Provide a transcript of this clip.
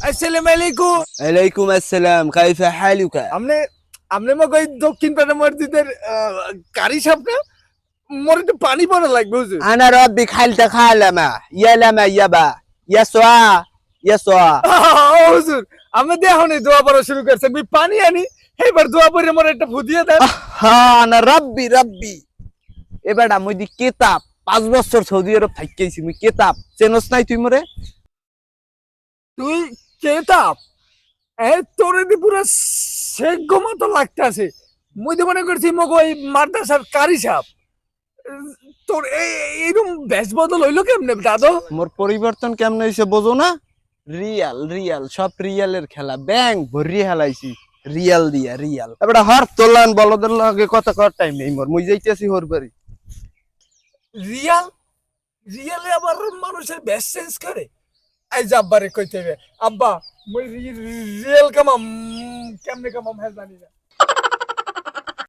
আসসালামু আলাইকুম। عليكم السلام كيف حالك؟ আমনে আমনে মা কই দক্ষিণ পাড়া মসজিদের কারি সাহেব না? মোর একটু পানি পড়া লাগবে হুজুর। أنا ربك حالتك حالما يا لما يبا يسوع يسوع হুজুর আমি দেখুন দোয়া পড়া শুরু করছে, আমি পানি আনি, এবার দোয়া পড়ে মোর একটা ফুদিয়ে দেন। أنا ربي এবার আমি দি কিতাব 5 বছর সৌদি আরব থাইকেছি মুই কিতাব চেনস নাই তুই মরে তুই কেতাব তোরে দি পুরো শেখ মতো লাগতাছে। মুই তো মনে করছি মগ ওই মাদ্রাসার কারি সাহেব। তোর এইরকম বেশ বদল হইলো কেমনে দাদু? মোর পরিবর্তন কেমন হইছে বোঝো না? রিয়াল রিয়াল সব রিয়ালের খেলা ব্যাংক ভরি হেলাইছি রিয়াল দিয়া রিয়াল এবার হর তোলান বলদের লগে কথা কর টাইম নেই মোর মুই যাইতেছি হর বাড়ি রিয়াল রিয়ালে আবার মানুষের বেশ চেঞ্জ করে। আই আব্বারে কইতে হবে, আব্বা মুই রিয়েল কামাম কেমনে কামাম হ্যাঁ জানি না।